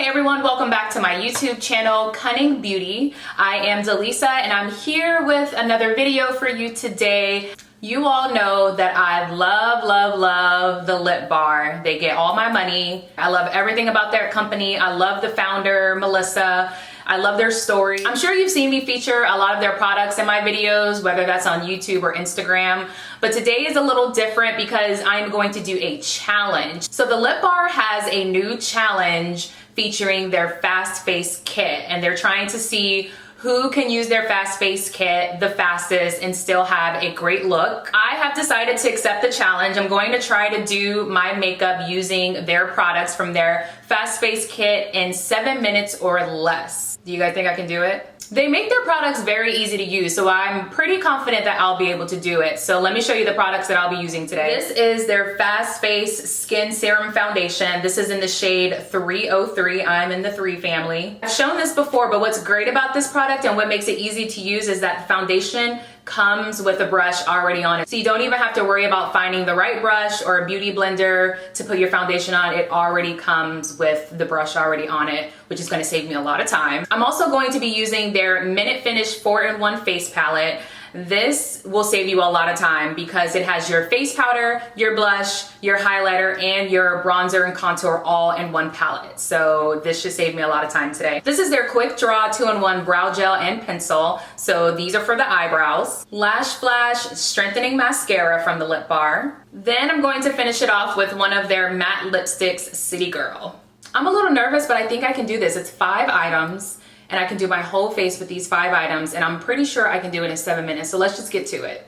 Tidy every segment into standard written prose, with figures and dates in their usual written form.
Hey everyone, welcome back to my YouTube channel, Cunning Beauty. I am Delisa and I'm here with another video for you today. You all know that I love the Lip Bar. They get all my money. I love everything about their company. I love the founder, Melissa. I love their story. I'm sure you've seen me feature a lot of their products in my videos, whether that's on YouTube or Instagram. But today is a little different because I'm going to do a challenge. So the Lip Bar has a new challenge featuring their Fast Face Kit, and they're trying to see who can use their Fast Face Kit the fastest and still have a great look. I have decided to accept the challenge. I'm going to try to do my makeup using their products from their Fast Face Kit in 7 minutes or less. Do you guys think I can do it? They make their products very easy to use, so I'm pretty confident that I'll be able to do it. So let me show you the products that I'll be using today. This is their Fast Face Skin Serum Foundation. This is in the shade 303. I'm in the 3 family. I've shown this before, but what's great about this product and what makes it easy to use is that the foundation comes with a brush already on it. So you don't even have to worry about finding the right brush or a beauty blender to put your foundation on. It already comes with the brush already on it, which is going to save me a lot of time. I'm also going to be using their Minute Finish 4-in-1 face palette. This will save you a lot of time because it has your face powder, your blush, your highlighter, and your bronzer and contour all in one palette. So this should save me a lot of time today. This is their Quick Draw 2-in-1 brow gel and pencil. So these are for the eyebrows. Lash Flash Strengthening Mascara from the Lip Bar. Then I'm going to finish it off with one of their matte lipsticks, City Girl. I'm a little nervous, but I think I can do this. It's 5 items. And I can do my whole face with these 5 items, and I'm pretty sure I can do it in 7 minutes. So let's just get to it.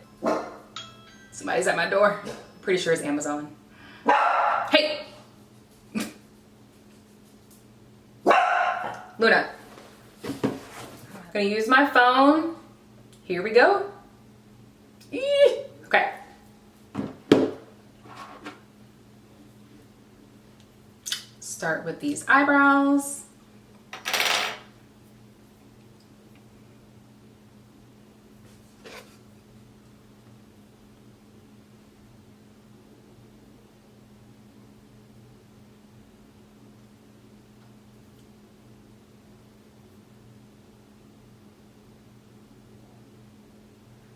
Somebody's at my door. Pretty sure it's Amazon. Hey! Luna. I'm gonna use my phone. Here we go. Eee! Okay. Start with these eyebrows.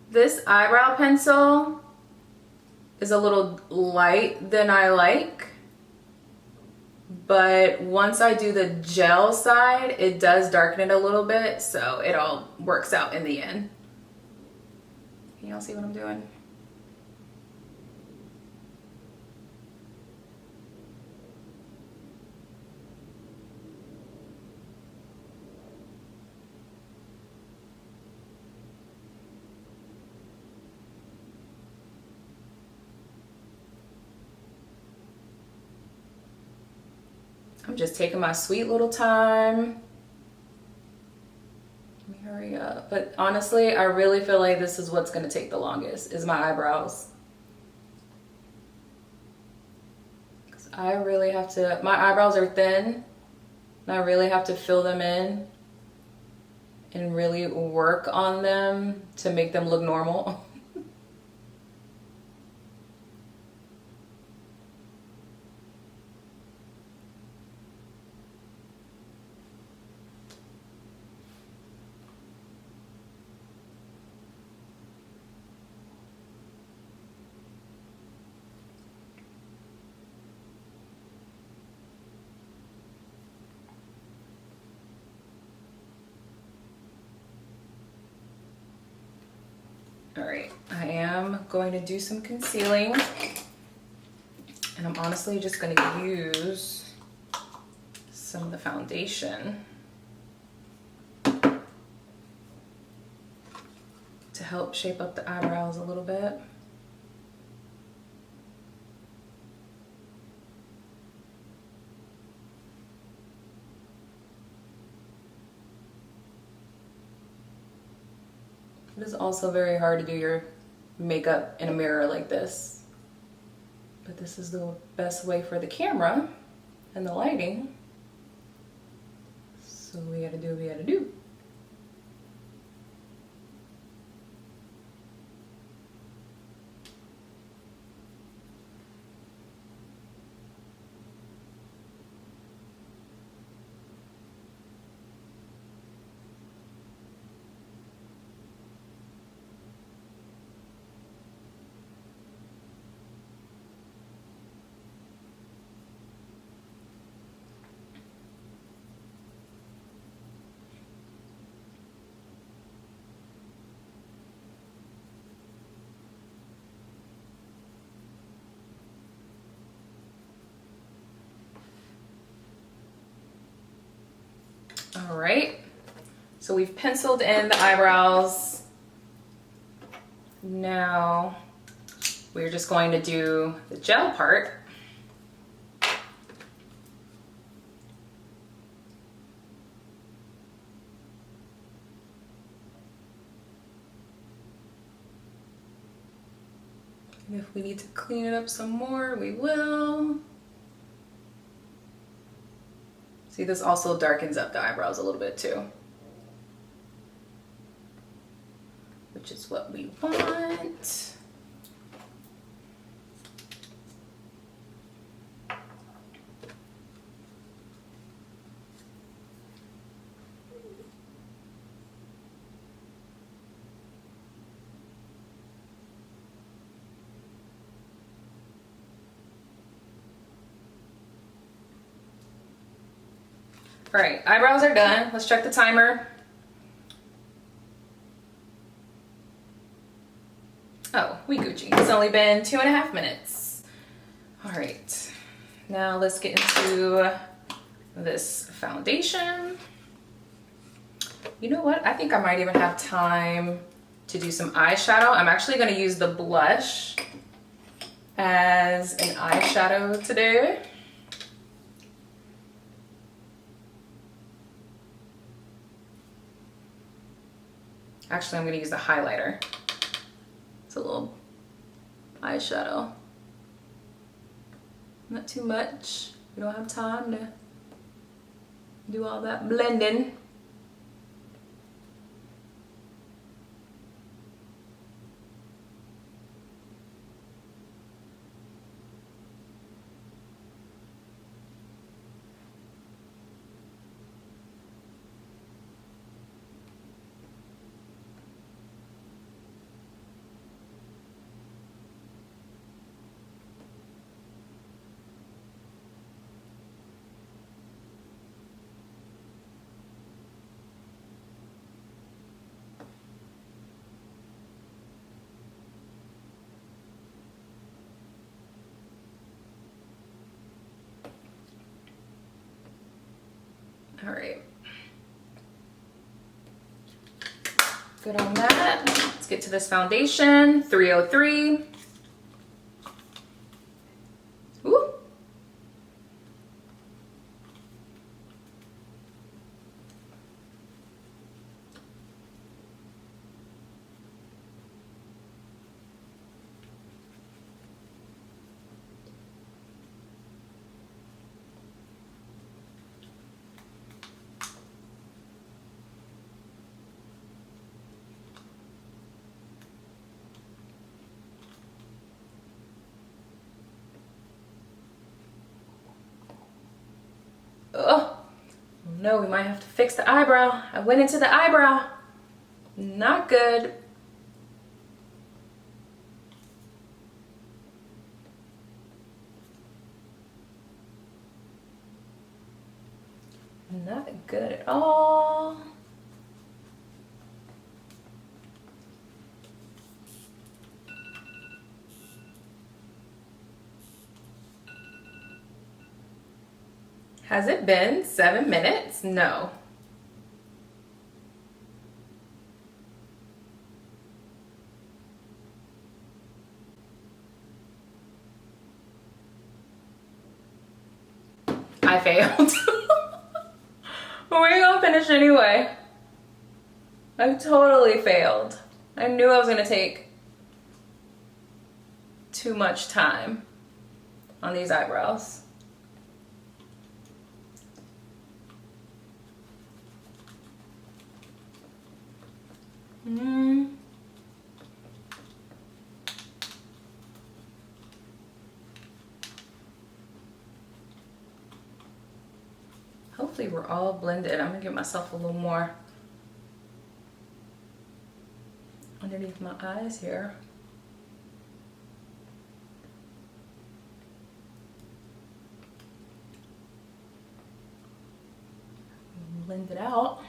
This eyebrow pencil is a little light than I like, but once I do the gel side, it does darken it a little bit, so it all works out in the end. Can y'all see what I'm doing? I'm just taking my sweet little time. Let me hurry up. But honestly, I really feel like this is what's gonna take the longest, is my eyebrows. Because I really have to, my eyebrows are thin, and I really have to fill them in and really work on them to make them look normal. All right, I am going to do some concealing, and I'm honestly just going to use some of the foundation to help shape up the eyebrows a little bit. It is also very hard to do your makeup in a mirror like this, but this is the best way for the camera and the lighting. So we gotta do what we gotta do. All right, so we've penciled in the eyebrows. Now we're just going to do the gel part. And if we need to clean it up some more, we will. See, this also darkens up the eyebrows a little bit too, which is what we want. All right, eyebrows are done. Let's check the timer. Oh, we Gucci. It's only been 2.5 minutes. All right, now let's get into this foundation. You know what? I think I might even have time to do some eyeshadow. I'm actually gonna use the blush as an eyeshadow today. Actually, I'm gonna use the highlighter. It's a little eyeshadow. Not too much. We don't have time to do all that blending. All right. Good on that. Let's get to this foundation. 303. Ooh. Oh no, we might have to fix the eyebrow. I went into the eyebrow. Not good. Not good at all. Has it been 7 minutes? No. I failed. We're gonna finish anyway. I totally failed. I knew I was gonna take too much time on these eyebrows. Hopefully we're all blended. I'm gonna give myself a little more underneath my eyes here. Blend it out.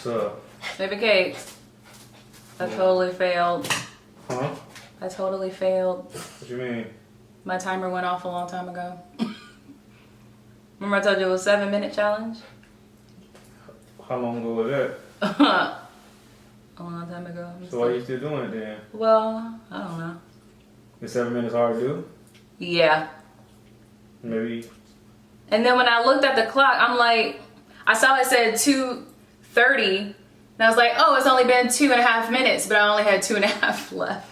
What's up? Baby cakes. I totally failed. Huh? I totally failed. What you mean? My timer went off a long time ago. Remember I told you it was a 7-minute challenge? How long ago was that? A long time ago. So why you still doing it then? Well, I don't know. The 7 minutes hard to do? Yeah. Maybe. And then when I looked at the clock, I'm like, I saw it said 2:30. And I was like, oh, it's only been 2.5 minutes, but I only had 2.5 left.